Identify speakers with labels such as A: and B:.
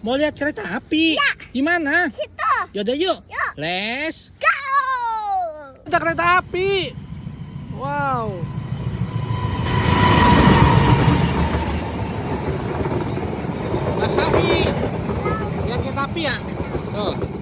A: Mau lihat kereta api?
B: Ya.
A: Di mana?
B: Situ.
A: Yaudah yuk.
B: Yuk.
A: Let's
B: Go.
A: Ada kereta api. Wow. Mas Sapi. Lihat kereta api ya? Tuh.